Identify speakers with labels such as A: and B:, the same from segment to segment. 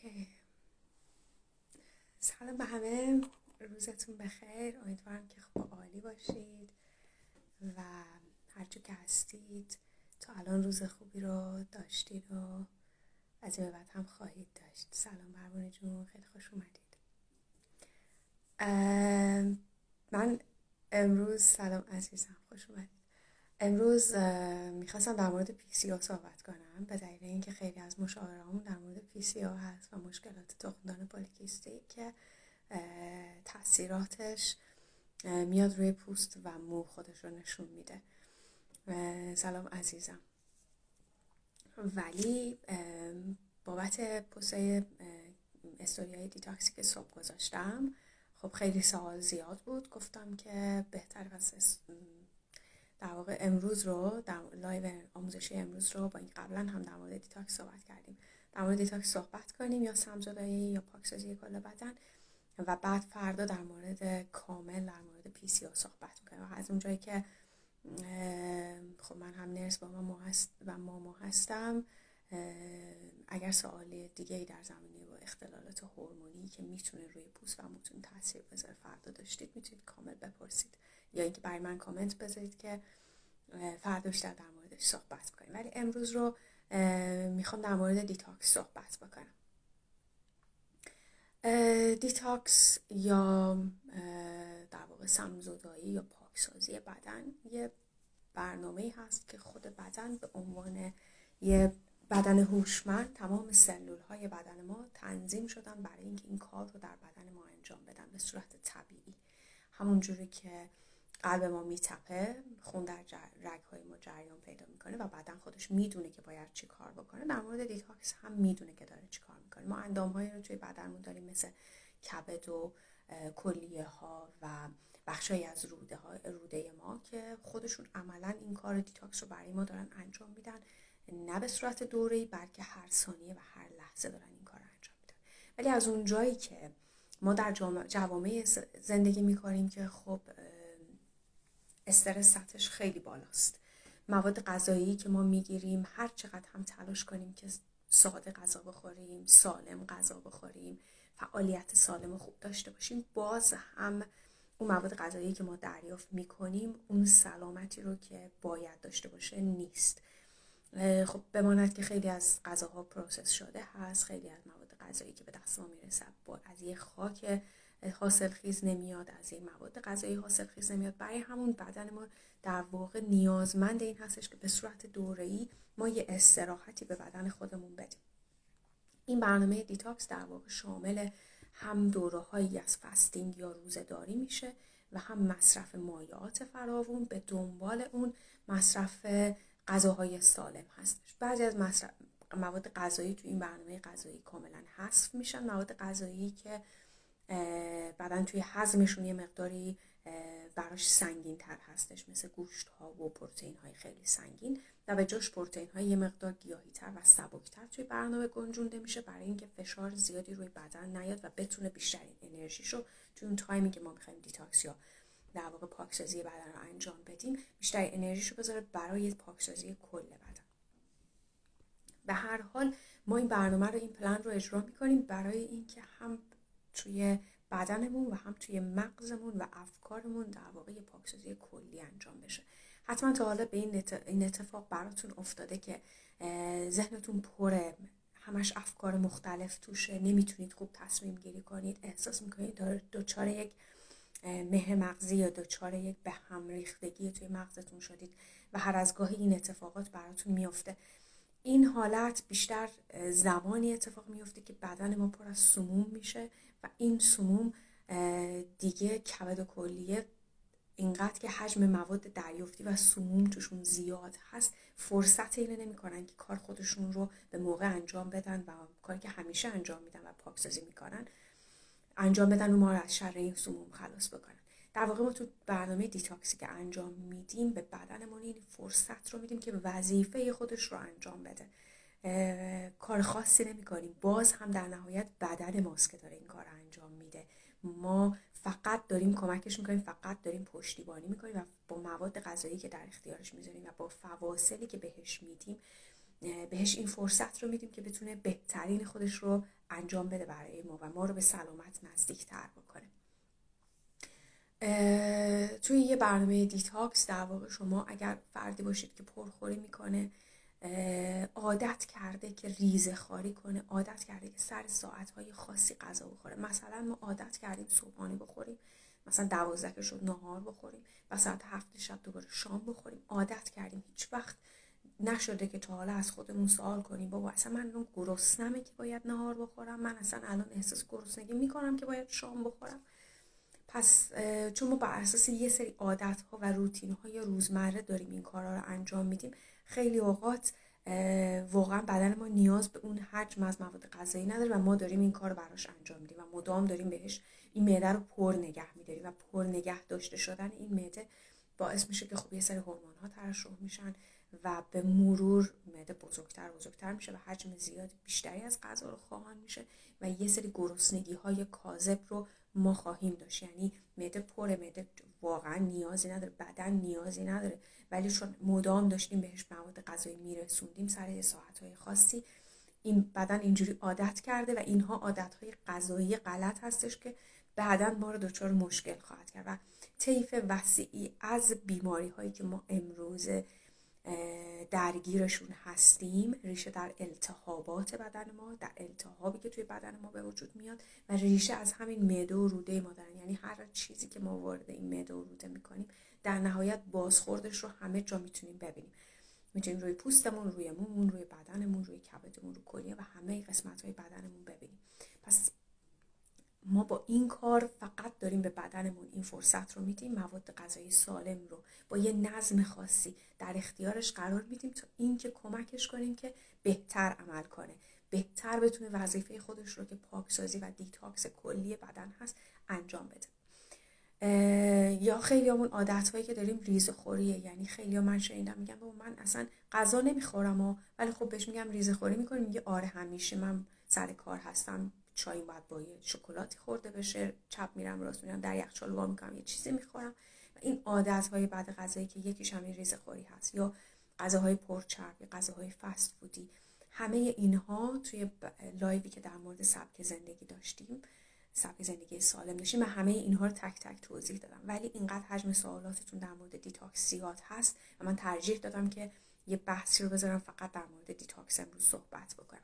A: اوکی. سلام به همه، روزتون بخیر. امیدوارم که خوب و عالی باشید و هرچی که هستید تا الان روز خوبی رو داشتید و از این به بعد هم خواهید داشت. سلام برمونه جون، خیلی خوش اومدید. من امروز سلام عزیزم، خوش اومدید. امروز میخواستم در مورد PCO صحبت کنم به دلیل اینکه خیلی از مشاورهامون در مورد PCO هست و مشکلات تخمدان پلیکیستیک که تاثیراتش میاد روی پوست و مو خودش رو نشون میده. سلام عزیزم. ولی بابت پوستای استوریای دیتاکسی که صبح گذاشتم، خب خیلی سوال زیاد بود. گفتم که بهتر در واقع امروز رو در لایو آموزشی امروز رو با این قبلا هم در مورد دیتاکس صحبت کردیم، در مورد دیتاکس صحبت کنیم یا سمزدایی یا پاکسازی کل بدن و بعد فردا در مورد کامل در مورد PCO صحبت میکنیم. و از اونجایی که خب من هم نرس و ماما هستم، اگر سوال دیگه ای در زمینه با اختلالات هورمونی که میتونه روی پوست و موتون تاثیر بذاره فردا داشتید، میتونید کامل بپرسید یا اینکه برای من کامنت بذارید که فردا بیشتر در موردش صحبت کنیم. ولی امروز رو میخوام در مورد دیتاکس صحبت بکنم. دیتاکس یا در واقع سمزدایی یا پاکسازی بدن یه برنامه‌ای هست که خود بدن به عنوان یه بدن هوشمند، تمام سلول‌های بدن ما تنظیم شدن برای اینکه این کار رو در بدن ما انجام بدن به صورت طبیعی. همون جوری که قلب ما میتپه، خون در رگ‌های ما جریان پیدا میکنه و بدن خودش میدونه که باید چی کار بکنه، در مورد دیتاکس هم میدونه که داره چی کار میکنه. ما اندام‌هایی رو توی بدنمون داریم مثل کبد و کلیه ها و بخشایی از روده ما که خودشون عملاً این کار دیتاکس رو برای ما دارن انجام میدن، نه به صورت دوره‌ای بلکه هر ثانیه و هر لحظه دارن این کار رو انجام میدن. ولی از اون جایی که ما در جوامع زندگی میکنیم که خب استرس سطحش خیلی بالاست، مواد غذایی که ما میگیریم هر چقدر هم تلاش کنیم که ساده غذا بخوریم، سالم غذا بخوریم، فعالیت سالم و خوب داشته باشیم، باز هم اون مواد غذایی که ما دریافت میکنیم اون سلامتی رو که باید داشته باشه نیست. خب بماند که خیلی از غذاها پروسس شده هست، خیلی از مواد غذایی که به دست ما میرسه از یه خاک حاصل خیز نمیاد، از این مواد غذایی حاصل خیز نمیاد. برای همون بدن ما در واقع نیازمند این هستش که به صورت دوره‌ای ما یه استراحتی به بدن خودمون بدیم. این برنامه دیتاکس در واقع شامل هم دوره‌هایی از فستینگ یا روزه‌داری میشه و هم مصرف مایعات فراوون به دنبال اون مصرف غذاهای سالم هستش. بعضی از مواد غذایی تو این برنامه غذایی کاملا حذف میشن، مواد غذایی که بدن توی هضمشون یه مقداری براش سنگین تر هستش، مثل گوشت ها و پروتئین های خیلی سنگین، و به جاش پروتئین های یه مقدار گیاهی تر و سبک تر توی برنامه گنجونده میشه برای اینکه فشار زیادی روی بدن نیاد و بتونه بیشترین انرژیشو توی اون تایمی که ما میخوایم دیتاکس یا در واقع پاکسازی بدن رو انجام بدیم، بیشترین انرژیشو بذاره برای پاکسازی کل بدن. به هر حال ما این برنامه رو، این پلن رو اجرا میکنیم برای اینکه هم توی بدنمون و هم توی مغزمون و افکارمون در واقع یه پاکسازی کلی انجام بشه. حتما تا حالا به این اتفاق براتون افتاده که ذهنتون پره، همش افکار مختلف توشه، نمیتونید خوب تصمیم گیری کنید، احساس میکنید دچار یک مه مغزی یا دچار یک به هم ریختگی توی مغزتون شدید و هر از گاهی این اتفاقات براتون میفته. این حالت بیشتر زمانی اتفاق میفته که بدن ما پر از سموم میشه و این سموم دیگه کبد و کلیه اینقدر که حجم مواد دریافتی و سموم توشون زیاد هست، فرصت اینو نمیکنن که کار خودشون رو به موقع انجام بدن و کاری که همیشه انجام میدن و پاکسازی میکنن انجام بدن و ما رو از شر این سموم خلاص بکنن. در واقع ما تو برنامه دیتاکسی که انجام میدیم به بدنمون این فرصت رو میدیم که وظیفه خودش رو انجام بده. کار خاصی نمی کنیم، باز هم در نهایت بدن ماست که داره این کار انجام میده. ما فقط داریم کمکش میکنیم، فقط داریم پشتیبانی میکنیم و با مواد غذایی که در اختیارش میذاریم و با فواصلی که بهش میدیم بهش این فرصت رو میدیم که بتونه بهترین خودش رو انجام بده برای ما و ما رو به سلامت نزدیکتر بکنه. توی یه برنامه دیتاکس در واقع شما اگر فردی باشید که پرخوری میکنه، عادت کرده که ریزه خواری کنه، عادت کرده که سر ساعتهای خاصی غذا بخوره، مثلا ما عادت کردیم صبحانه بخوریم، مثلا 12 که شد نهار بخوریم و ساعت 7 شب دوباره شام بخوریم، عادت کردیم. هیچ وقت نشده که تا حالا از خودمون سوال کنیم بابا اصلا من الان گرسنمه که باید نهار بخورم، من اصلا الان احساس گرسنگی میکنم که باید شام بخورم. پس چون ما بر اساس یه سری عادت‌ها و روتین‌های روزمره داریم این کارا رو انجام میدیم، خیلی اوقات واقعا بدن ما نیاز به اون حجم از مواد غذایی نداره و ما داریم این کار رو براش انجام میدیم و مدام داریم بهش این معده رو پر نگه می‌داریم و پر نگه داشته شدن این معده باعث میشه که خب یه سری هورمون‌ها ترشح میشن و به مرور معده بزرگتر میشه و حجم زیاد بیشتری از غذا رو خواهان میشه و یه سری گرسنگی‌های کاذب رو ما خواهیم داشت. یعنی معده پره، معده واقعا نیازی نداره، بدن نیازی نداره، ولی چون مدام داشتیم بهش مواد غذایی میرسوندیم سر ساعت‌های خاصی، این بدن اینجوری عادت کرده و اینها عادت‌های غذایی غلط هستش که بعداً ما رو دچار مشکل خواهد کرد و طیف وسیعی از بیماری‌هایی که ما امروز درگیرشون هستیم ریشه در التهابات بدن ما، در التهابی که توی بدن ما به وجود میاد و ریشه از همین معده و روده ما دارن. یعنی هر چیزی که ما وارد این معده و روده میکنیم در نهایت بازخوردش رو همه جا میتونیم ببینیم. میتونیم روی پوستمون، روی مومون، روی بدنمون، روی کبدمون، روی کلیه و همه قسمت‌های بدنمون ببینیم. پس ما با این کار فقط داریم به بدنمون این فرصت رو میدیم، مواد غذایی سالم رو با یه نظم خاصی در اختیارش قرار میدیم تا اینکه کمکش کنیم که بهتر عمل کنه، بهتر بتونه وظیفه خودش رو که پاکسازی و دیتاکس کلی بدن هست انجام بده. یا خیلیامون عادت‌هایی که داریم ریزه‌خوریه. یعنی خیلی‌ها من شنیدم میگن بابا من اصلا غذا نمیخورم ولی خب بهش میگم ریزه‌خوری می‌کنی، میگه آره همیشه من سر کار هستم، چای باید با یه شکلاتی خورده بشه، چپ میرم راست میرم در یخچال وا می‌کنم یه چیزی می‌خورم. و این عادت‌های بد غذایی که یکیش همین ریزه‌خوری هست یا غذاهای پرچرب یا غذاهای فست فودی، همه اینها توی لایوی که در مورد سبک زندگی داشتیم، سبک زندگی سالم داشتیم، من همه اینها رو تک تک توضیح دادم. ولی اینقدر حجم سوالاتتون در مورد دیتاکس زیاد هست و من ترجیح دادم که یه بحثی رو بذارم فقط در مورد دیتاکس امروز صحبت بکنم.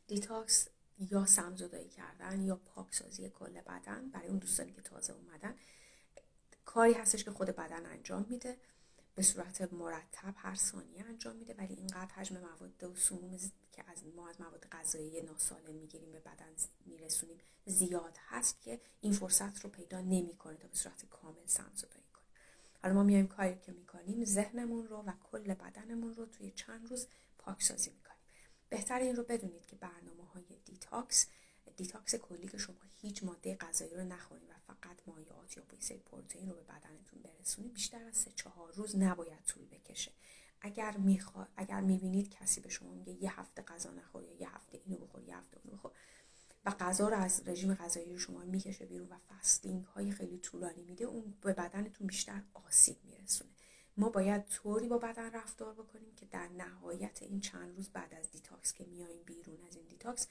A: دیتاکس یا سمزدایی کردن یا پاکسازی کل بدن برای اون دوستانی که تازه اومدن کاری هستش که خود بدن انجام میده، به صورت مرتب هر ثانیه انجام میده، ولی اینقدر حجم مواد و سموم که از مواد غذایی ناسالم میگیریم به بدن میرسونیم زیاد هست که این فرصت رو پیدا نمیکنه تا به صورت کامل سمزدایی کنه. حالا ما میایم کاری که میکنیم ذهنمون رو و کل بدنمون رو توی چند روز پاکسازی میکنیم. بهتر این رو بدونید که برنامه‌های دیتاکس کلی که شما هیچ ماده غذایی رو نخورید و فقط مایعات یا بویسه پروتئین رو به بدنتون برسونید بیشتر از 3-4 روز نباید طول بکشه. اگر میبینید کسی به شما میگه یه هفته غذا نخور یا یه هفته اینو بخور یه هفته اونو بخور و غذا رو از رژیم غذایی شما میکشه بیرون و فاستینگ های خیلی طولانی میده، اون به بدنتون بیشتر آسیب میرسونه. ما باید طوری با بدن رفتار بکنیم که در نهایت این چند روز بعد از دیتاکس که میایم بیرون از این دیتاکس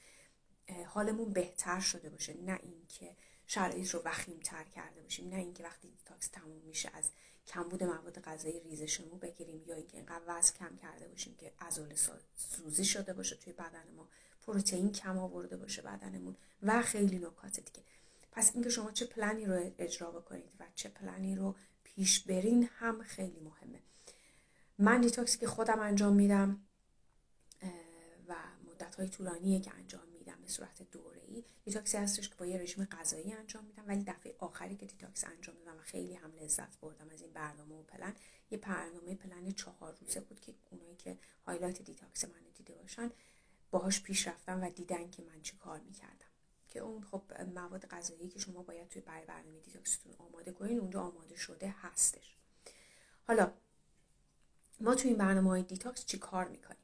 A: حالمون بهتر شده باشه، نه اینکه شرایط رو وخیم‌تر کرده باشیم، نه اینکه وقتی دیتاکس تموم میشه از کمبود مواد غذایی ریزشمون بگیریم یا اینکه اینقدر وزن کم کرده باشیم که عضله سوزی شده باشه توی بدن ما، پروتئین کم آورده باشه بدنمون و خیلی نکات دیگه. پس اینکه شما چه پلنی رو اجرا بکنید و چه پلنی رو پیش برین هم خیلی مهمه. من دیتاکسی که خودم انجام میدم و مدت‌های طولانیه که انجام میدم به صورت دوره‌ای، دیتاکسی هستش که با یه رژیم غذایی انجام میدم، ولی دفعه آخری که دیتاکس انجام دادم و خیلی هم لذت بردم از این برنامه و پلن، یه پلن 4 روزه بود که اونایی که هایلایت دیتاکس من دیده باشن باهاش پیش رفتم و دیدن که من چی کار میکردم. که اون خب مواد غذایی که شما باید توی برنامه دیتاکستون آماده کنین اونجا آماده شده هستش. حالا ما توی این برنامه‌های دیتاکس چی کار میکنیم؟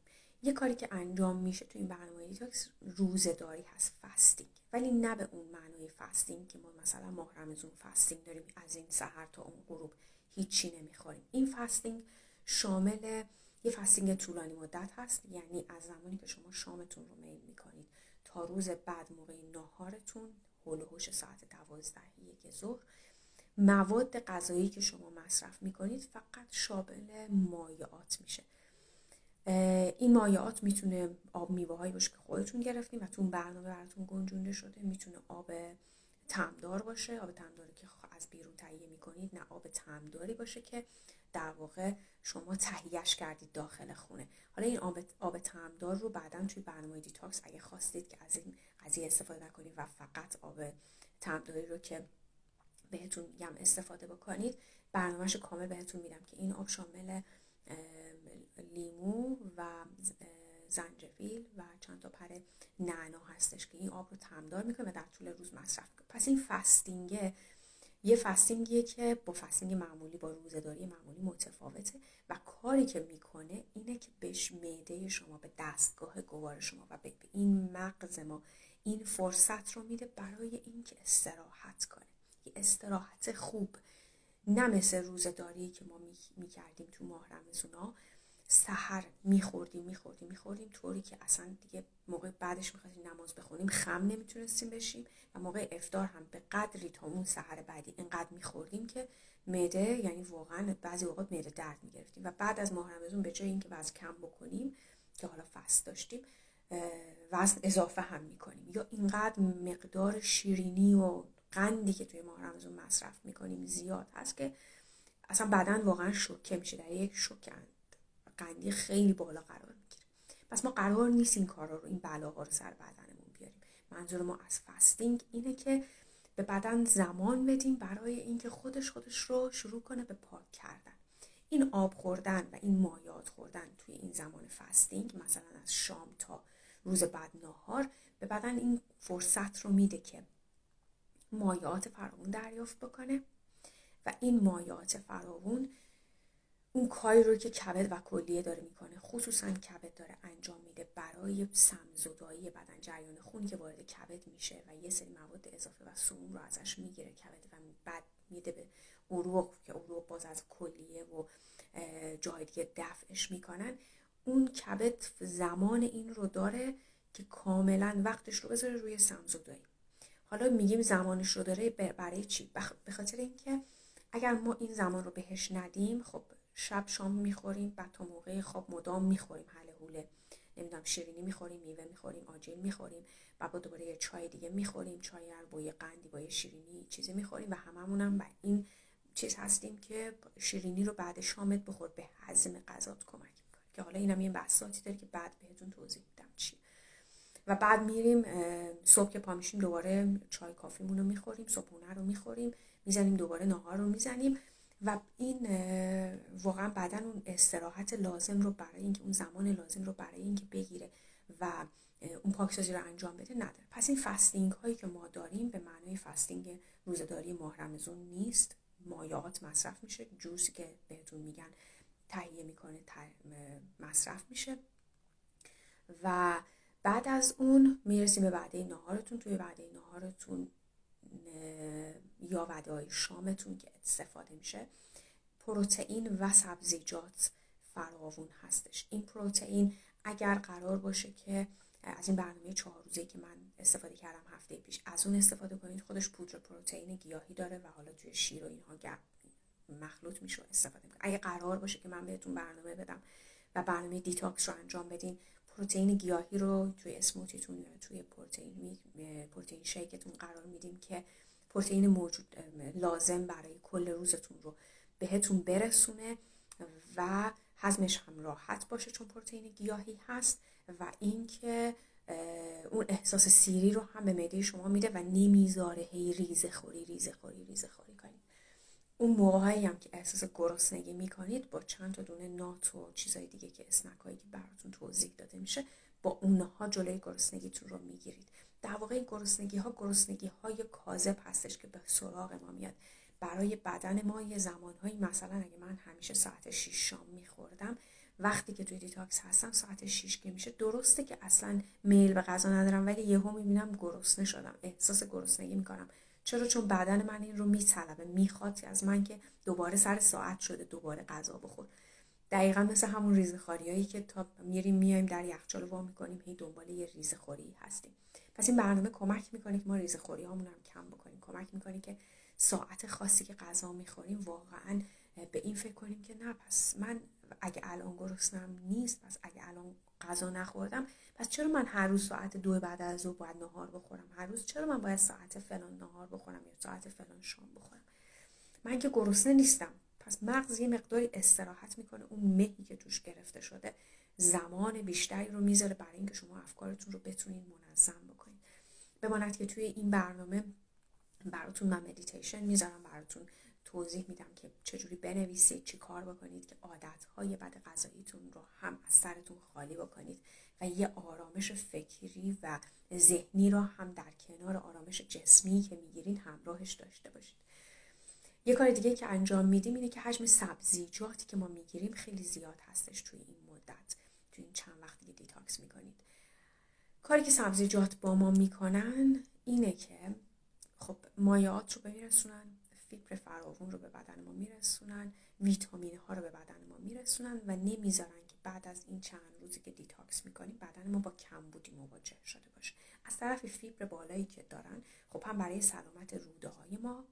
A: یه کاری که انجام میشه توی این برنامه دیتاکس روزه‌داری هست، فاستینگ، ولی نه به اون معنای فاستینگ که ما مثلا ماه رمضان فاستینگ داریم از این سحر تا اون غروب هیچی نمیخوریم. این فاستینگ شامل یه فستینگ طولانی مدت هست، یعنی از زمانی که شما شامتون رو میل میکنید تا روز بعد موقع ناهارتون، هول و هوش ساعت 12-1 ظهر، مواد غذایی که شما مصرف میکنید فقط شامل مایعات میشه. این مایعات میتونه آب میوه هایی باشه که خودتون گرفتین و تو برنامه براتون گنجونده شده، میتونه آب طعمدار باشه، آب طعمداری که از بیرون تهیه میکنید، نه آب طعمداری باشه که در واقع شما تهیهش کردید داخل خونه. حالا این آب طعمدار رو بعداً توی برنامه دیتاکس اگه خواستید که از این قضیه استفاده نکنید و فقط آب طعمداری رو که بهتون میگم استفاده بکنید، برنامه‌اش کامل بهتون میدم که این آب شامل لیمو و زنجبیل و چند تا پر نعنا هستش که این آب رو طعمدار میکنه و در طول روز مصرف کنه. پس این فستینگ یه فستینگیه که با فستینگ معمولی، با روزه‌داری معمولی متفاوته و کاری که میکنه اینه که به معده شما، به دستگاه گوار شما و به این مغز ما این فرصت رو میده برای اینکه استراحت کنه. یه استراحت خوب، نه مثل روزه‌داری که ما میکردیم تو ماه رمضونا، سحر میخوردیم طوری که اصلا دیگه موقع بعدش میخواستیم نماز بخونیم خم نمیتونستیم بشیم و موقع افطار هم به قدری تا اون سحر بعدی اینقدر میخوردیم که معده، یعنی واقعا بعضی اوقات معده درد میگرفتیم و بعد از ماه رمضان به جای اینکه وزن کم بکنیم که حالا فست داشتیم، وزن اضافه هم میکنیم، یا اینقدر مقدار شیرینی و قندی که توی ماه رمضان مصرف میکنیم زیاد هست که اصلا بدن واقعا شوکه میشه، در یک شوک قندی خیلی بالا قرار میگیره. پس ما قرار نیست این کارا رو، این بلاها رو سر بدنمون بیاریم. منظور ما از فستینگ اینه که به بدن زمان بدیم برای اینکه خودش رو شروع کنه به پاک کردن. این آب خوردن و این مایعات خوردن توی این زمان فستینگ، مثلا از شام تا روز بعد ناهار، به بدن این فرصت رو میده که مایعات فراوون دریافت بکنه و این مایعات فراوون اون کاری رو که کبد و کلیه داره میکنه، خصوصا کبد داره انجام میده برای سمزدایی بدن، جریان خونی که وارد کبد میشه و یه سری مواد اضافه و سموم رو ازش میگیره کبد و بعد میده به عروق که عروق باز از کلیه و جای دیگه دفعش میکنن. اون کبد زمان این رو داره که کاملا وقتش رو بذاره روی سمزدایی. حالا میگیم زمانش رو داره برای چی؟ به خاطر اینکه اگر ما این زمان رو بهش ندیم، خب شب شام میخوریم، بعد تا موقع خواب مدام میخوریم، هله هوله، نمیدونم شیرینی میخوریم، میوه میخوریم، آجیل میخوریم، بعد دوباره یه چای دیگه میخوریم، چای با یه قندی، با یه شیرینی چیزی میخوریم و هممونم بر این چیز هستیم که شیرینی رو بعد شامت بخور، به هضم غذات کمک میکنه، که حالا اینم یه بحثاتی داره که بعد بهتون توضیح میدم چیه. و بعد میریم صبح که پا میشیم دوباره چای کافیمون رو میخوریم، صبحونه رو میخوریم، میزنیم دوباره ناهار رو میزنیم و این واقعا بدن اون استراحت لازم رو برای اینکه اون زمان لازم رو برای اینکه بگیره و اون پاکسازی رو انجام بده نداره. پس این فستینگ هایی که ما داریم به معنای فستینگ روزه‌داری ماه رمضان نیست. مایعات مصرف میشه، جوسی که بهتون میگن تهیه میکنه مصرف میشه و بعد از اون میرسیم به وعده ناهارتون. توی وعده ناهارتون یا وعده شامتون که استفاده میشه، پروتئین و سبزیجات فراوون هستش. این پروتئین اگر قرار باشه که از این برنامه 4 روزه‌ای که من استفاده کردم هفته پیش، از اون استفاده کنید، خودش پودر پروتئین گیاهی داره و حالا توی شیر و اینها مخلوط میشه استفاده میکنه. اگه قرار باشه که من بهتون برنامه بدم و برنامه دیتاکس رو انجام بدین، پروتئین گیاهی رو توی اسموتیتون یا توی پروتئین شیکتون قرار میدیم که پروتئین موجود لازم برای کل روزتون رو بهتون برسونه و هضمش هم راحت باشه چون پروتئین گیاهی هست و اینکه اون احساس سیری رو هم به معده شما میده و نمیذاره هی ریزه خوری کنید. اون موقعی هم که احساس گرسنگی میکنید، با چند تا دونه نات و چیزای دیگه که اسنکایی که براتون توضیح داده میشه، با اونها جلوی گرسنگیتون رو میگیرید. در واقع این گرسنگی های کاذب هستش که به سراغ ما میاد. برای بدن ما یه زمانهایی، مثلا اگه من همیشه ساعت 6 شام میخوردم، وقتی که توی دیتاکس هستم ساعت 6 که میشه، درسته که اصلا میل به غذا ندارم ولی یهو میبینم گرسنه شدم، احساس گرسنگی میکنم. چرا؟ چون بدن من این رو میطلبه، میخواد از من که دوباره سر ساعت شده دوباره غذا بخور. دقیقا مثل همون ریزه‌خواریایی که تا میایم در یخچال وا میکنیم هی دنبال یه ریزه‌خوری هستیم. پس این برنامه کمک میکنه که ما ریزه‌خوری هامون هم کم بکنیم، کمک میکنه که ساعت خاصی که غذا میخوریم واقعا به این فکر کنیم که نه، پس من اگه الان گرسنم نیست، پس اگه الان غذا نخوردم، پس چرا من هر روز ساعت 2 بعد از ظهر باید نهار بخورم؟ هر روز چرا من باید ساعت فلان نهار بخورم یا ساعت فلان شام بخورم؟ من که گرسنه نیستم. پس مغز یه مقداری استراحت میکنه، اون مهی که توش گرفته شده زمان بیشتری رو میذاره برای اینکه شما افکارتون رو بتونید منظم بکنید. بماند که توی این برنامه براتون من مدیتیشن میذارم، براتون توضیح میدم که چجوری بنویسید، چی کار بکنید که عادتهای بد غذاییتون رو هم از سرتون خالی بکنید و یه آرامش فکری و ذهنی رو هم در کنار آرامش جسمی که میگیرین همراهش داشته باشید. یه کار دیگه که انجام میدیم اینه که حجم سبزیجاتی که ما میگیریم خیلی زیاد هستش توی این مدت، توی این چند وقتی که دیتاکس میکنید. کاری که سبزیجات با ما میکنن اینه که خب مایعات رو میرسونن، فیبر فراوون رو به بدن ما میرسونن، ویتامین ها رو به بدن ما میرسونن و نمیذارن که بعد از این چند روزی که دیتاکس میکنیم بدن ما با کمبودی مواجه شده باشه. از طرف فیبر بالایی که دارن خب هم برای سلامت روده های ما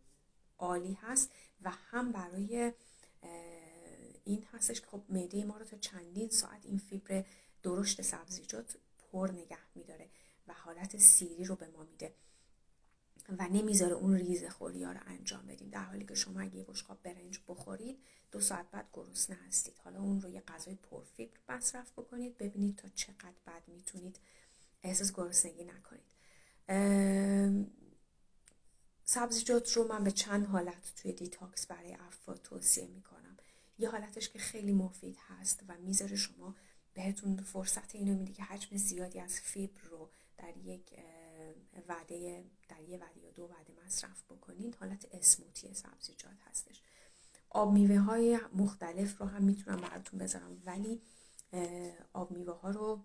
A: عالی هست و هم برای این هستش که خب معده ما رو تا چندین ساعت این فیبر درشت سبزیجات پر نگه میداره و حالت سیری رو به ما میده و نمیذاره اون ریزه‌خوری‌ها رو انجام بدیم. در حالی که شما اگه یه بشقاب برنج بخورید 2 ساعت بعد گرسنه هستید، حالا اون رو یه غذای پرفیبر مصرف بکنید، ببینید تا چقدر بعد میتونید احساس گرسنگی نکنید. سبزیجات رو من به چند حالت توی دیتاکس برای افراد توصیه میکنم. یه حالتش که خیلی مفید هست و میذاره شما بهتون فرصت اینو میده که حجم زیادی از فیبر رو در یه وعده یا 2 وعده مصرف بکنید، حالت اسموتی سبزیجات هستش. آب میوه های مختلف رو هم میتونم براتون بذارم، ولی آب میوه ها رو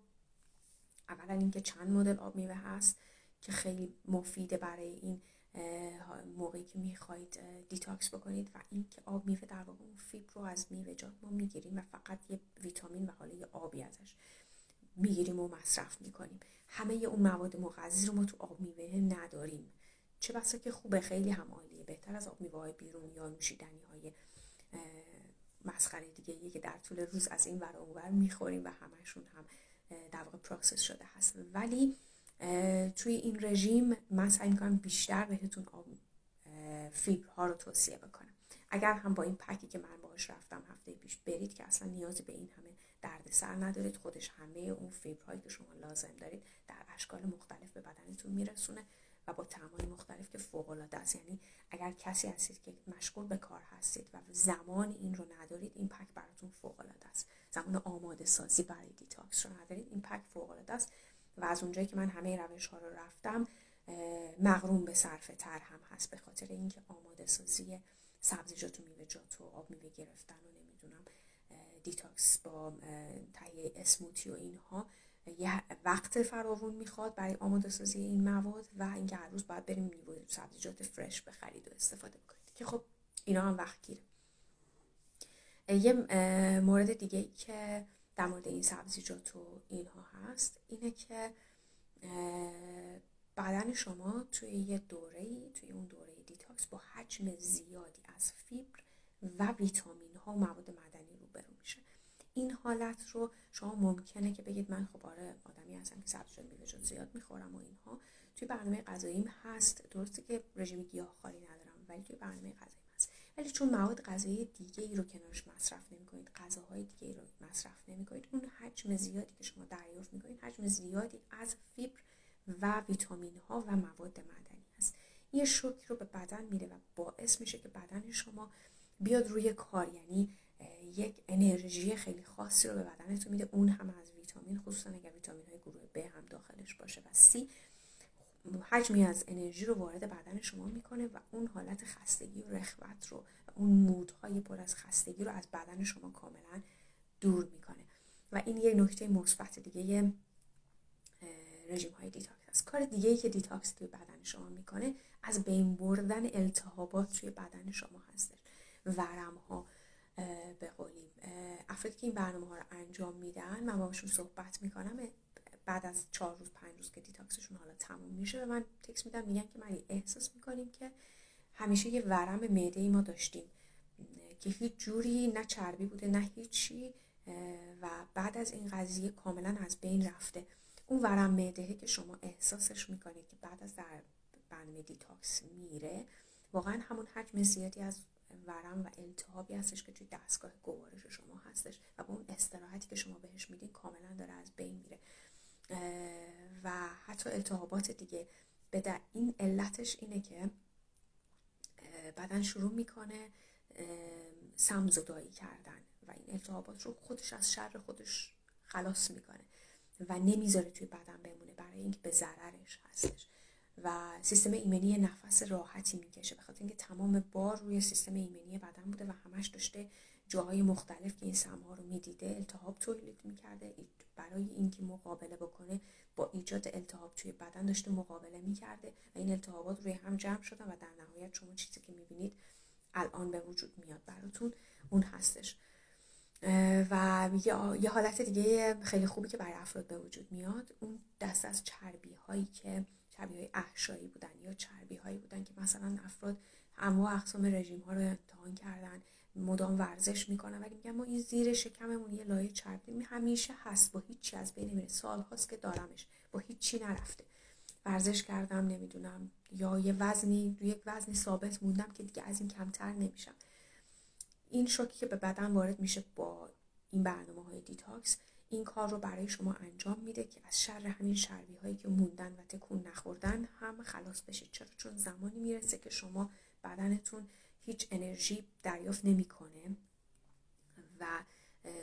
A: اولا اینکه چند مدل آب میوه هست که خیلی مفیده برای این موقعی که میخواید دیتاکس بکنید و اینکه آب میوه در واقع اون فیبر رو از میوه‌جات ما میگیریم و فقط یه ویتامین و حالا یه آبی ازش میگیریم و مصرف میکنیم. همه اون مواد مغذی رو ما تو آب میوه نداریم، چه بسا که خوبه، خیلی هم عالیه، بهتر از آب میوه های بیرون یا نوشیدنی های مسخره دیگه که در طول روز از این ور اون ور میخوریم و همشون هم در واقع پروسس شده هست. ولی توی این رژیم من سعی میکنم بیشتر بهتون فیبرها رو توصیه بکنم. اگر هم با این پکی که من باهاش رفتم هفته پیش برید که اصلا نیازی به این همه دردسر ندارید، خودش همه اون فیبرهایی که شما لازم دارید در اشکال مختلف به بدنتون میرسونه و با طعم‌های مختلف که فوق‌العاده است. یعنی اگر کسی هستید که مشغول به کار هستید و زمان این رو ندارید، این پک براتون فوق‌العاده است. زمان آماده سازی برای دیتاکس رو ندارید، این پک فوق‌العاده است و از اونجایی که من همه روش‌ها رو رفتم مغروم به صرفه تر هم هست، به خاطر اینکه آماده سازی سبزیجات و میوه‌جات و آب میوه گرفتن و نمیدونم دیتاکس با تهیه اسموتی و اینها یه وقت فراوون میخواد برای آماده سازی این مواد و اینکه هر روز باید بریم میوه سبزیجات فرش بخرید و استفاده بکنید که خب اینا هم وقت گیره. یه مورد دیگه که در مورد این سبزیجات و اینها هست اینه که بدن شما توی اون دوره دیتاکس با حجم زیادی از فیبر و ویتامین ها و مواد معدنی روبرو میشه. این حالت رو شما ممکنه که بگید من خب آره آدمی هستم که سبزیجات میوه‌جات زیاد میخورم و اینها، توی برنامه غذاییم هست، درسته که رژیم گیاهخواری ندارم ولی توی برنامه غذاییم هست، ولی چون مواد غذایی دیگه ای رو کنارش مصرف نمی‌کنید، غذاهای دیگه ای رو مصرف نمی‌کنید، اون حجم زیادی که شما دریافت می‌کنید حجم زیادی از فیبر و ویتامین ها و مواد معدنی هست. این شوکی رو به بدن میده و باعث میشه که بدن شما بیاد روی کار، یعنی یک انرژی خیلی خاصی رو به بدنتون میده، اون هم از ویتامین، خصوصا اگر ویتامین های گروه B هم داخلش باشه و C، حجمی از انرژی رو وارد بدن شما میکنه و اون حالت خستگی و رخوت رو و اون مودهای پر از خستگی رو از بدن شما کاملا دور میکنه و این یه نکته مثبت دیگه رژیم های دیتاکس است. کار دیگه ای که دیتاکس توی بدن شما میکنه از بین بردن التهابات توی بدن شما هستش. ورم ها، به قولی افرادی که این برنامه ها رو انجام میدن، من باشون صحبت میکنم، بعد از 4 روز 5 روز که دیتاکسشون حالا تموم میشه به من تکست میدن، میگن که من احساس میکنیم که همیشه یه ورم معده ای ما داشتیم که هیچ جوری نه چربی بوده نه هیچی و بعد از این قضیه کاملا از بین رفته. اون ورم معده که شما احساسش میکنید که بعد از در برنامه دیتاکس میره، واقعا همون حجم زیادی از ورم و التهابی هستش که توی دستگاه گوارش شما هستش و با اون استراحتی که شما بهش میدین کاملا داره از بین میره و حتی التهابات دیگه. به این علتش اینه که بدن شروع میکنه سمزدایی کردن و این التهابات رو خودش از شر خودش خلاص میکنه و نمیذاره توی بدن بمونه، برای اینکه به ضررش هستش و سیستم ایمنی نفس راحتی میکشه، به خاطر اینکه تمام بار روی سیستم ایمنی بدن بوده و همش داشته جاهای مختلف که این سمها رو میدیده التهاب تولید میکرده. برای اینکه مقابله بکنه با ایجاد التهاب توی بدن داشته مقابله میکرده و این التهابات روی هم جمع شدن و در نهایت شما چیزی که میبینید الان به وجود میاد براتون اون هستش. و یه حالت دیگه خیلی خوبی که برای افراد به وجود میاد، اون دست از چربی هایی که چربی های احشایی بودن یا چربی هایی بودن که مثلا افراد انواع اقسام رژیم ها رو امتحان کردن، مدام ورزش میکنن ولی میگن ما این زیر شکممون یه لایه چربی همیشه هست، با هیچی از بین نمیره، سال هاست که دارمش، با هیچی نرفته، ورزش کردم نمیدونم یا یه وزنی روی یک وزنی ثابت موندم که دیگه از این کمتر نمیشم. این شوکی که به بدن وارد میشه با این برنامه‌های دیتاکس این کار رو برای شما انجام میده که از شر همین چربی هایی که موندن و تکون نخوردن هم خلاص بشید. چرا؟ چون زمانی میرسه که شما بدنتون هیچ انرژی دریافت نمیکنه و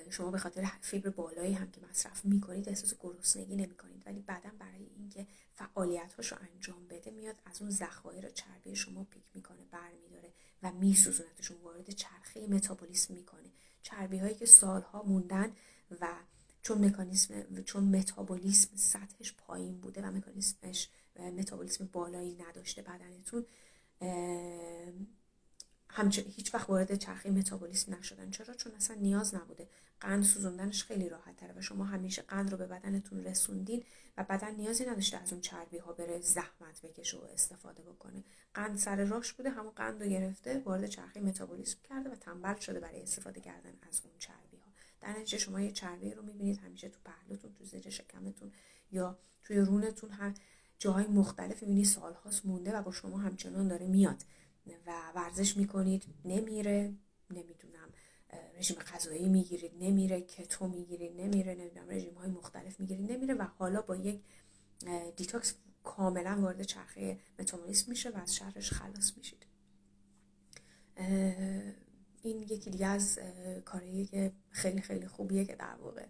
A: شما به خاطر فیبر بالایی هم که مصرف میکنید احساس گرسنگی نمیکنید، ولی بدن برای اینکه فعالیت‌هاش رو انجام بده میاد از اون ذخایر چربی شما پیک میکنه، برمیداره و میسوزونتشون، وارد چرخه متابولیسم میکنه. چربی هایی که سالها موندن و چون متابولیسم سطحش پایین بوده و متابولیسم بالایی نداشته بدنتون، هیچ وقت وارد چرخه متابولیسم نشدن. چرا؟ چون اصلا نیاز نبوده. قند سوزوندنش خیلی راحت تره و شما همیشه قند رو به بدنتون رسوندین و بدن نیازی نداشته از اون چربی ها بره زحمت بکشه و استفاده بکنه. قند سر راش بوده، همون قند رو گرفته وارد چرخه متابولیسم کرده و تنبل شده برای استفاده کردن از اون چربی ها. در نتیجه شما یه چربی رو میبینید همیشه تو پهلوتون، تو زیر شکمتون یا توی رونتون، هر جاهای مختلف میبینید سالهاست مونده و با شما همچنان داره میاد و ورزش میکنید نمیره، نمیدونم رژیم غذایی میگیرید نمیره، کتو میگیرید نمیره، نمیدونم رژیم های مختلف میگیرید نمیره و حالا با یک دیتاکس کاملا وارد چرخه متابولیسم میشه و از شرش خلاص میشید. این یکی دیگه از کاریه که خیلی خیلی خوبیه که در واقع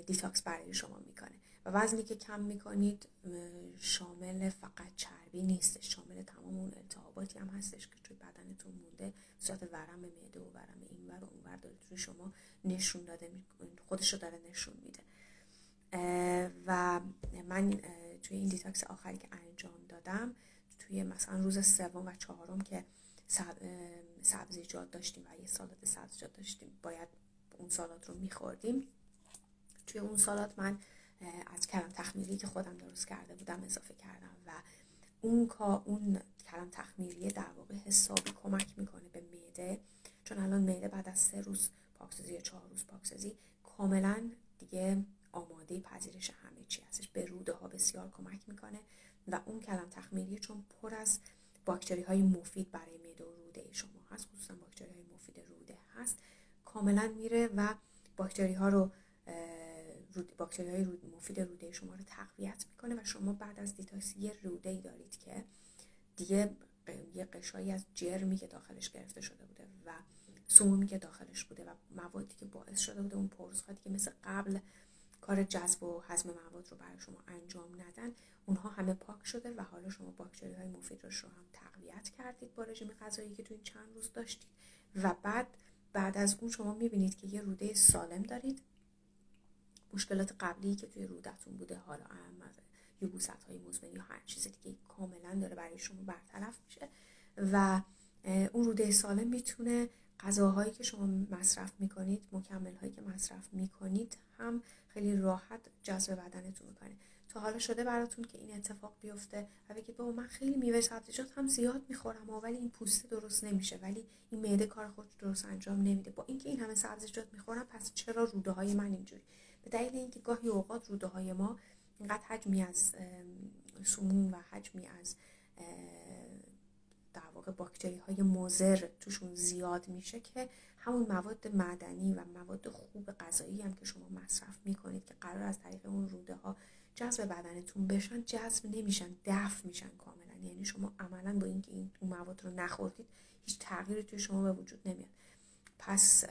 A: دیتاکس برای شما میکنه. و وزنی که کم میکنید شامل فقط چربی نیستش، شامل تمام اون التهاباتی هم هستش که توی بدنتون مونده، صورت ورم معده و ورم اینور و اونور داره توی شما نشون داده، خودش رو داره نشون میده. و من توی این دیتاکس آخری که انجام دادم، توی مثلا روز 3 و 4 که سبزیجات داشتیم و یه سالاد سبزیجات داشتیم، باید اون سالاد رو میخوردیم. توی اون سالاد من از کلم تخمیری که خودم درست کرده بودم اضافه کردم و اون کلم تخمیری در واقع حسابی کمک میکنه به معده، چون الان معده بعد از 3 روز پاکسازی یا 4 روز پاکسازی کاملا دیگه آماده پذیرش همه چی هستش، به روده ها بسیار کمک میکنه و اون کلم تخمیری چون پر از باکتری های مفید برای معده و روده شما هست، خصوصا باکتری های مفید روده هست، کاملا میره و باکتری های مفید روده شما رو تقویت میکنه و شما بعد از دیتاکس یه روده‌ای دارید که دیگه یه قشایی از جرمی که داخلش گرفته شده بوده و سمومی که داخلش بوده و موادی که باعث شده بوده اون پروزها دیگه مثل قبل کار جذب و هضم مواد رو برای شما انجام ندن، اونها همه پاک شده و حالا شما باکتری های مفید رو هم تقویت کردید با رژیم غذایی که تو این چند روز داشتید و بعد از اون شما میبینید که یه روده سالم دارید. مشکلات قبلی که توی رودتون بوده، حالا یبوست‌های مزمن یا هر چیز دیگه، کاملا داره برای شما برطرف میشه و اون روده سالم میتونه غذاهایی که شما مصرف میکنید، مکمل هایی که مصرف میکنید هم خیلی راحت جذب بدنتون میکنه. تا حالا شده براتون که این اتفاق بیفته و بگید بابا من خیلی میوه سبزیجات هم زیاد میخورم ولی این پوسته درست نمیشه، ولی این معده کار خودش درست انجام نمیده، با اینکه این همه سبزیجات میخورم پس چرا روده های من اینجوری؟ به دلیل اینکه گاهی اوقات روده های ما اینقدر حجمی از سموم و حجمی از در واقع باکتری های مضر توشون زیاد میشه که همون مواد معدنی و مواد خوب غذایی هم که شما مصرف میکنید که قرار از طریق اون روده ها جذب بدنتون بشن، جذب نمیشن، دفع میشن کاملا. یعنی شما عملا با اینکه این مواد رو نخوردید هیچ تغییری توی شما به وجود نمیاد. پس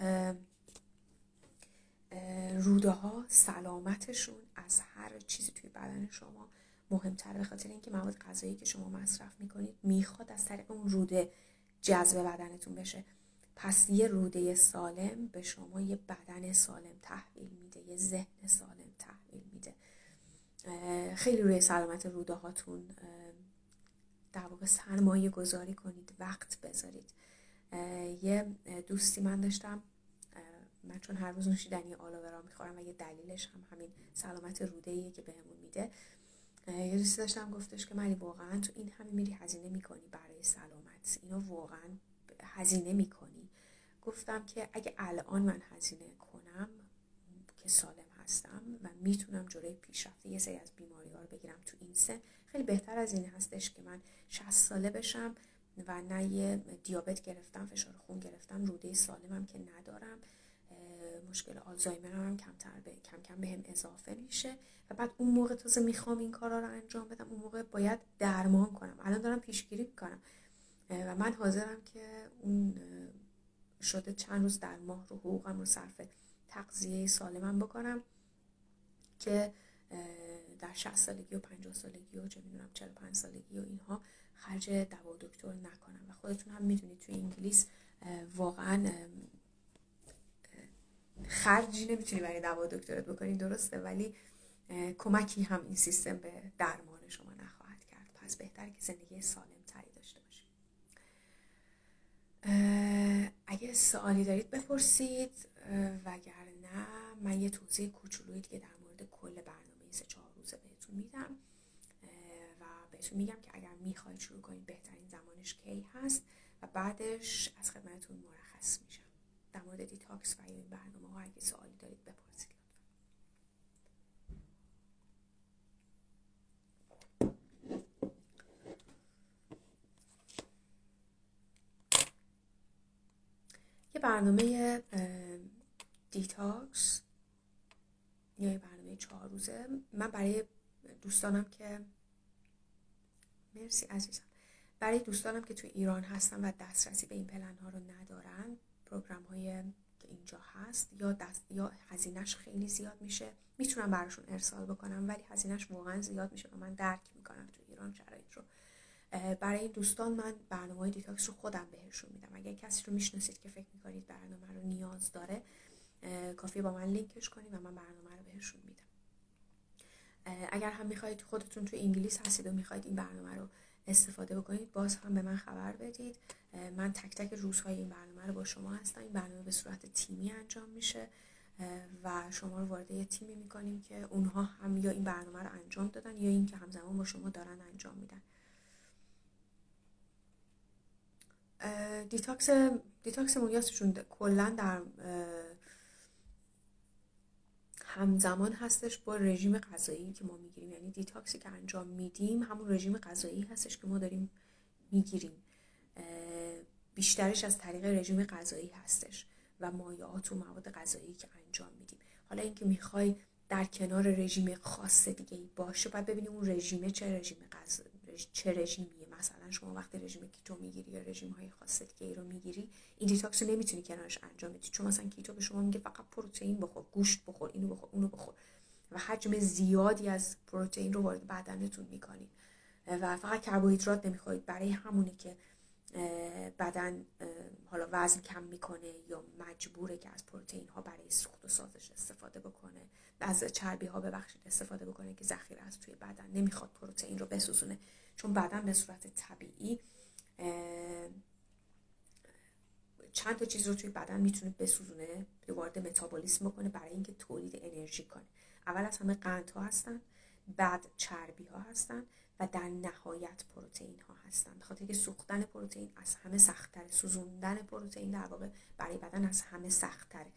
A: روده ها سلامتشون از هر چیزی توی بدن شما مهمتره، به خاطر اینکه مواد غذایی که شما مصرف میکنید میخواد از طریق اون روده جذب بدنتون بشه. پس یه روده سالم به شما یه بدن سالم تحویل میده، یه ذهن سالم تحویل میده. خیلی روی سلامت روده هاتون در واقع سرمایه گذاری کنید، وقت بذارید. یه دوستی من داشتم، من چون هر روز نوشیدنی آلوورا میخورم و یه دلیلش هم همین سلامت روده‌ایه که بهمون میده، یه دوستی داشتم گفتش که ملی واقعا تو این همه میری هزینه میکنی برای سلامت، اینو واقعا هزینه میکنی؟ گفتم که اگه الان من هزینه کنم که سالم هستم و میتونم جلوی پیشرفت یه سری از بیماری ها رو بگیرم تو این سن، خیلی بهتر از این هستش که من 60 ساله بشم و نه یه دیابت گرفتم، فشار خون گرفتم، روده سالمم که ندارم، مشکل آلزایمر هم کم کم بهم اضافه میشه و بعد اون موقع تازه میخوام این کارا رو انجام بدم، اون موقع باید درمان کنم. الان دارم پیشگیری میکنم و من حاضرم که اون شده چند روز در ماه رو حقوقم رو صرف تغذیه سالمم بکنم که در 60 سالگی و 50 سالگی و چه میدونم 45 سالگی و اینها خرج دوا و دکتر نکنم. و خودتون هم میدونید توی انگلیس واقعا خرجی نمیتونی برای دوا و دکترت بکنی، درسته، ولی کمکی هم این سیستم به درمان شما نخواهد کرد. پس بهتره که زندگی سالم تری داشته باشید. اگه سوالی دارید بپرسید، وگرنه من یه توضیح کوچولویی دیگه در مورد کل برنامه 3-4 روزه بهتون میدم و بهتون میگم که اگر میخواید شروع کنید بهترین زمانش کی هست و بعدش از خدمتتون مرخص میشم. در مورد دیتاکس و این برنامه ها اگه سوالی دارید بپرسید. یه برنامه دیتاکس یا یه برنامه 4 روزه من برای دوستانم که مرسی عزیزم، برای دوستانم که توی ایران هستن و دسترسی به این پلن ها رو ندارن، پروگرام های که اینجا هست یا هزینهش خیلی زیاد میشه، میتونم براشون ارسال بکنم ولی هزینهش واقعا زیاد میشه و من درک میکنم توی ایران شرایط رو. برای این دوستان من برنامه‌های دیتاکس رو خودم بهشون میدم. اگر کسی رو میشناسید که فکر میکنید برنامه رو نیاز داره، کافیه با من لینکش کنید و من برنامه رو بهشون میدم. اگر هم میخواید خودتون تو انگلیس هستید و میخواید این برنامه رو استفاده بکنید، باز هم به من خبر بدید. من تک تک روزهای این برنامه رو با شما هستم. این برنامه به صورت تیمی انجام میشه و شما رو وارد یه تیمی میکنیم که اونها هم یا این برنامه رو انجام دادن یا این که همزمان با شما دارن انجام میدن. دیتاکس مونیاسشون کلن در همزمان هستش با رژیم غذایی که ما میگیریم. یعنی دیتاکسی که انجام میدیم همون رژیم غذایی هستش که ما داریم میگیریم، بیشترش از طریق رژیم غذایی هستش و مایعات و مواد غذایی که انجام میدیم. حالا اینکه میخوای در کنار رژیم خاص دیگه باشه، باید ببینیم اون رژیم چه رژیمیه. مثلا شما وقتی رژیم کیتو میگیری یا رژیم های خاص دیگه رو میگیری، این دیتاکس رو نمیتونی کنارش انجام بدی، چون مثلا کیتو به شما میگه فقط پروتئین بخور، گوشت بخور، اینو بخور، اونو بخور و حجم زیادی از پروتئین رو وارد بدنتون میکنید و فقط کربوهیدرات نمیخورید. برای همونه که بدن حالا وزن کم میکنه یا مجبوره که از پروتئین ها برای سوخت و سازش استفاده بکنه، از چربی ها استفاده بکنه که ذخیره است توی بدن، نمیخواد پروتئین رو بسوزونه، چون بدن به صورت طبیعی چند تا چیز رو توی بدن میتونه بسوزونه، وارد متابولیسم بکنه برای اینکه تولید انرژی کنه. اول از همه قندها هستن، بعد چربی ها هستن و در نهایت پروتئین ها هستن. به خاطر که سوختن پروتئین از همه سخت‌تره، سوزوندن پروتئین در واقع برای بدن از همه سخت‌تره.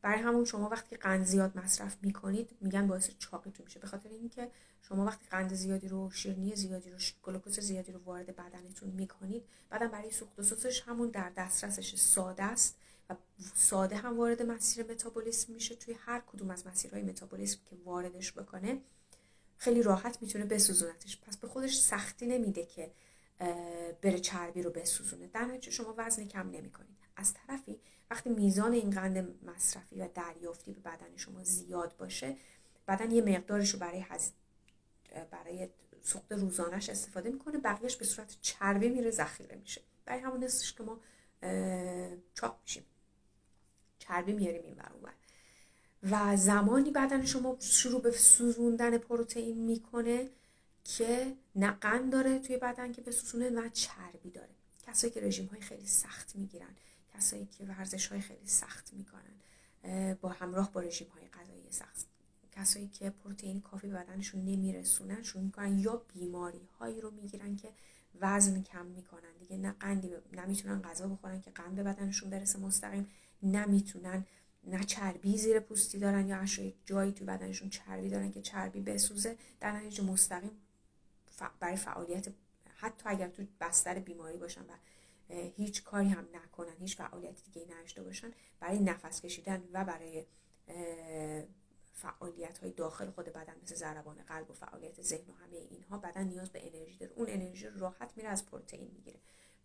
A: برای همون شما وقتی قند زیاد مصرف میکنید میگن باعث چاقیتون میشه، به خاطر اینکه شما وقتی قند زیادی رو، شیرینی زیادی رو، گلوکوز زیادی رو وارد بدنتون میکنید، بعدم برای سوخت و سوزش همون در دسترسش ساده است و ساده هم وارد مسیر متابولیسم میشه. توی هر کدوم از مسیرهای متابولیسم که واردش بکنه خیلی راحت میتونه بسوزونتش، پس به خودش سختی نمیده که بره چربی رو بسوزونه. در نتیجه شما وزن کم نمیکنید. از طرفی وقتی میزان این قند مصرفی و دریافتی به بدن شما زیاد باشه، بدن یه مقدارش رو برای سوخت روزانش استفاده میکنه، بقیهش به صورت چربی میره ذخیره میشه. برای همون هستش که ما چاق میشیم، چربی میاریم این ور اون ور. و زمانی بدن شما شروع به سوزوندن پروتئین میکنه که نه قند داره توی بدن که بسوزونه، نه چربی داره. کسایی که رژیم های خیلی سخت میگیرن، کسایی که ورزش های خیلی سخت میکنن با همراه با رژیم های غذایی سخت، کسایی که پروتئین کافی به بدنشون نمیرسونن، شروع میکنن یا بیماری هایی رو میگیرن که وزن کم میکنن دیگه، نه قندی نمیتونن غذا بخورن که قند به بدنشون برسه مستقیم، نمیتونن، نه چربی زیر پوستی دارن یا یک جایی تو بدنشون چربی دارن که چربی بسوزه، در نتیجه مستقیم برای فعالیت، حتی اگر تو بستر بیماری باشن و هیچ کاری هم نکنن، هیچ فعالیت دیگه نداشته باشن، برای نفس کشیدن و برای فعالیت های داخل خود بدن مثل ضربان قلب و فعالیت ذهن و همه اینها بدن نیاز به انرژی داره. اون انرژی راحت میره از پروتئین میگیره،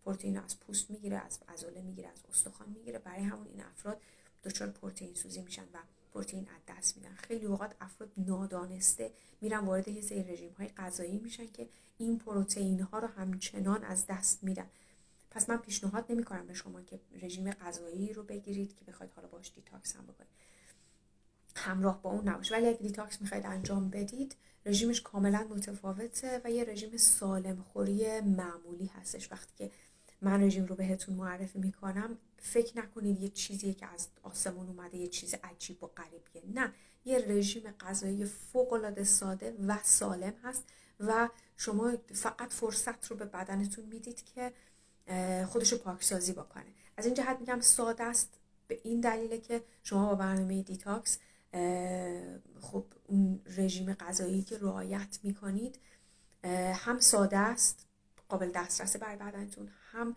A: پروتئین از پوست میگیره، از عضله میگیره، از استخوان میگیره. برای همون این افراد دچار پروتئین سوزی میشن و پروتئین از دست میدن. خیلی اوقات افراد نادانسته میرن وارد یه سری رژیم های غذایی میشن که این پروتئین ها رو همچنان از دست میدن. پس من پیشنهاد نمیکنم به شما که رژیم غذایی رو بگیرید که بخواید حالا باش دیتاکس هم بکنید، همراه با اون نباشه. ولی اگه دیتاکس میخواید انجام بدید، رژیمش کاملا متفاوته و یه رژیم سالم خوری معمولی هستش. وقتی که من رژیم رو بهتون معرفی میکنم فکر نکنید یه چیزیه که از آسمون اومده، یه چیز عجیب و غریبیه. نه، یه رژیم غذایی فوق‌العاده ساده و سالم هست و شما فقط فرصت رو به بدنتون میدید که خودشو پاکسازی بکنه. از این جهت میگم ساده است، به این دلیله که شما با برنامه دیتاکس خب اون رژیم غذایی که رعایت میکنید هم ساده است، قابل دسترسه برای بدنتون، هم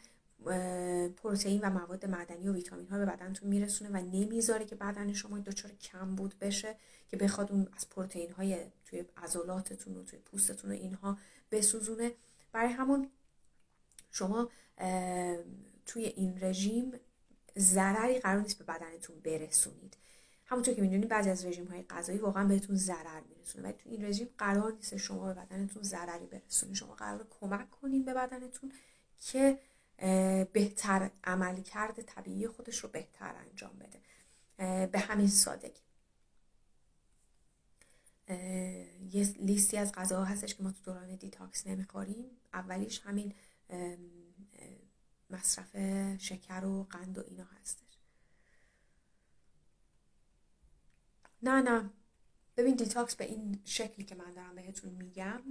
A: پروتئین و مواد معدنی و ویتامین ها به بدنتون میرسونه و نمیذاره که بدن شما دچار کمبود بشه که بخواد اون از پروتئین های توی عضلاتتون و توی پوستتون و اینها بسوزونه. برای همون شما توی این رژیم ضرری قرار نیست به بدنتون برسونید. همونطور که میدونید بعضی از رژیم های غذایی واقعا بهتون ضرر میرسونه، ولی تو این رژیم قرار نیست شما به بدنتون ضرری برسونید. شما قراره کمک کنین به بدنتون که بهتر عملکرد طبیعی خودش رو بهتر انجام بده. به همین سادگی. یه لیستی از غذاها هستش که ما تو دوران دیتاکس نمیخوریم. اولیش همین مصرف شکر و قند و اینا هستش. نه ببین، دیتاکس به این شکلی که من دارم بهتون میگم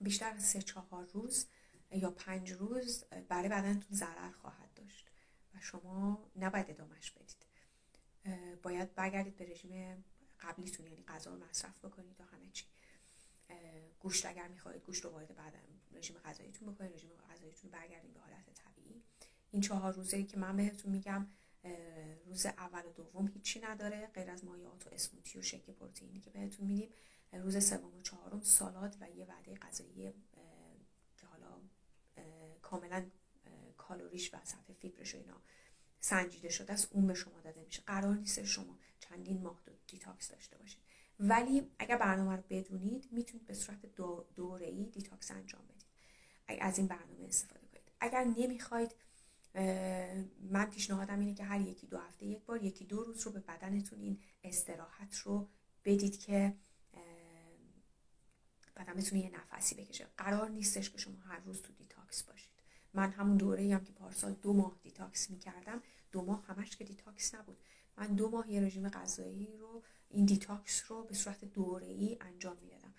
A: بیشتر از 3-4 روز یا 5 روز برای بدنتون ضرر خواهد داشت و شما نباید ادامهش بدید. باید برگردید به رژیم قبلیتون، یعنی غذا رو مصرف بکنید و همه چی. گوشت اگر میخواید گوشت رو وارد رژیم غذاییتون بکنید، رژیم غذاییتون برگردید به حالت طبیعی. این 4 روزه که من بهتون میگم، روز اول و دوم هیچی نداره غیر از مایعات و اسموتی و شیک پروتئینی که بهتون میدیم. روز سوم و چهارم سالاد و یه وعده غذایی که حالا کاملا کالریش و سطح فیبرش و اینا سنجیده شده است، اون به شما داده میشه. قرار نیست شما چندین ماه دیتاکس داشته باشید، ولی اگر برنامه رو بدونید میتونید به صورت دوره‌ای دیتاکس انجام بدید. اگر از این برنامه استفاده کنید. اگر نمیخواید، من پیشنهادم اینه که هر 1-2 هفته یک بار 1-2 روز رو به بدنتون این استراحت رو بدید که بدن بتونه یه نفسی بکشه. قرار نیستش که شما هر روز تو دیتاکس باشید. من همون دوره‌ای هم که پارسال 2 ماه دیتاکس میکردم 2 ماه همش که دیتاکس نبود. من 2 ماه یه رژیم غذایی رو، این دیتاکس رو به صورت دوره‌ای انجام میدادم.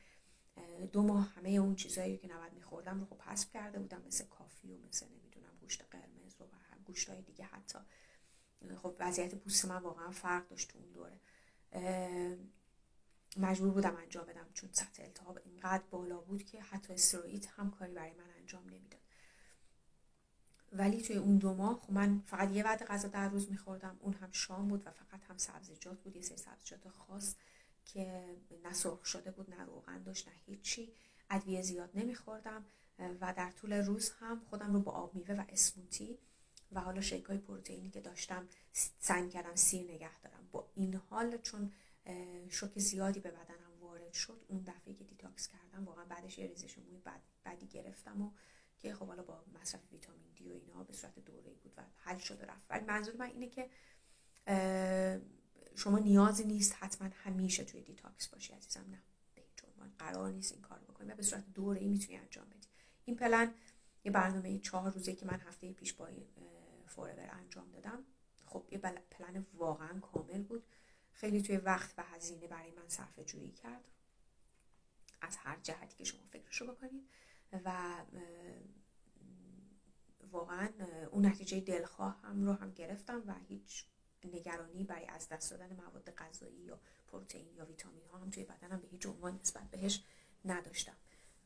A: 2 ماه همه اون چیزایی که نباید میخوردم رو خب حذف کرده بودم، مثل کافی و مثل نمیدونم گوشت قرمز و گوشتای دیگه. حتی خب وضعیت پوست من واقعا فرق داشت تو اون دوره. مجبور بودم انجام بدم چون سطح التهاب اینقدر بالا بود که حتی استروئید هم کاری برای من انجام نمیداد. ولی توی اون 2 ماه خب من فقط یه وعده غذا در روز میخوردم، اون هم شام بود و فقط هم سبزیجات بود، یه سری سبزیجات خاص که نه سرخ شده بود نه روغن داشت نه هیچی. ادویه زیاد نمیخوردم و در طول روز هم خودم رو با آب میوه و اسموتی و حالا شیکای پروتئینی که داشتم سعی کردم سیر نگه دارم. با این حال چون شوک زیادی به بدنم وارد شد، اون دفعه که دیتاکس کردم واقعا بعدش یه ریزش موی بدی گرفتم و که خب حالا با مصرف ویتامین دی و اینا به صورت دوره‌ای بود و حل شد و رفت. ولی منظور من اینه که شما نیازی نیست حتما همیشه توی دیتاکس باشی عزیزم، نه به هیچ عنوان قرار نیست این کارو بکنی و به صورت دوره‌ای میتونی انجام بدی. این پلن یه برنامه 4 روزه که من هفته پیش با فورور انجام دادم، خب یه پلن واقعا کامل بود، خیلی توی وقت و هزینه برای من صرفه جویی کرد از هر جهتی که شما فکرشو بکنید و واقعا اون نتیجه دلخواه هم رو هم گرفتم و هیچ نگرانی برای از دست دادن مواد غذایی یا پروتئین یا ویتامین ها هم توی بدنم به هیچ عنوان نسبت بهش نداشتم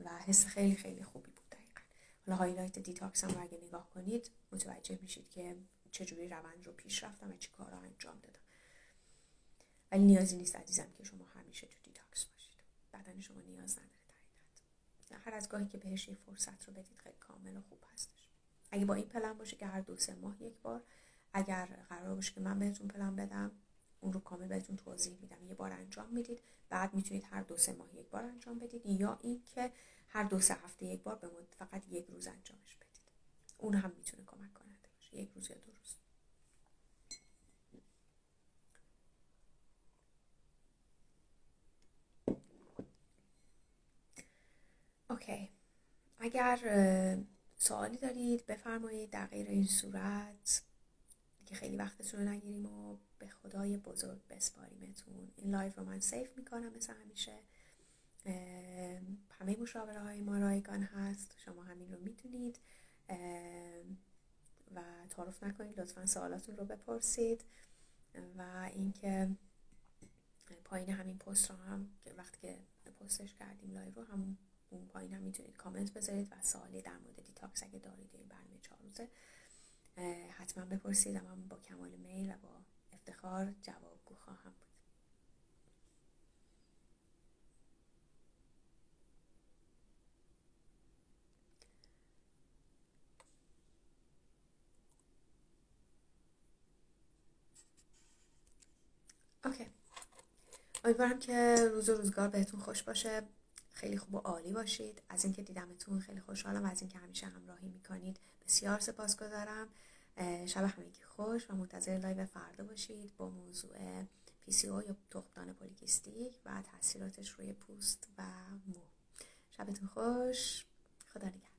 A: و حس خیلی خیلی خوبی بود. دقیقاً حالا هایلایت دیتاکس هم رو اگه نگاه کنید متوجه میشید که چجوری روند رو پیش رفتم و چی کارا انجام دادم. ولی نیازی نیست عزیزم که شما همیشه تو دیتاکس باشید، بدن شما نیاز نداره در هر از گاهی که بهش یه فرصت رو بدید خیلی کامل و خوب هستش. اگه با این پلن باشه که هر 2-3 ماه یک بار، اگر قرار باشه که من بهتون پلن بدم اون رو کامل بهتون توضیح میدم، یه بار انجام میدید، بعد میتونید هر 2-3 ماه یک بار انجام بدید، یا این که هر 2-3 هفته یک بار به مدت فقط 1 روز انجامش بدید. اون هم میتونه کمک کننده باشه، 1 روز یا 2 روز. اوکی، اگر سوالی دارید بفرمایید، در غیر این صورت که خیلی وقتتون رو نگیریم و به خدای بزرگ بسپاریمتون. این لایو رو من سیف میکنم مثل همیشه، همه مشاوره های ما رایگان هست، شما همین رو میتونید و تعارف نکنید، لطفا سوالاتون رو بپرسید و اینکه پایین همین پست رو هم که وقتی که پستش کردیم لایو رو هم اون پایین هم میتونید کامنت بذارید و سوالی در مورد دیتاکس اگه دارید این برنامه 4 روزه حتما بپرسید و من با کمال میل و با افتخار جوابگو خواهم بود. اوکی، امیدوارم که روز و روزگار بهتون خوش باشه، خیلی خوب و عالی باشید. از اینکه دیدمتون خیلی خوشحالم و از اینکه همیشه همراهی میکنید بسیار سپاسگزارم. شب همگی خوش و منتظر لایو فردا باشید با موضوع PCO یا تخمدان پلیکیستیک و تاثیراتش روی پوست و مو. شبتون خوش، خدا نگهدار.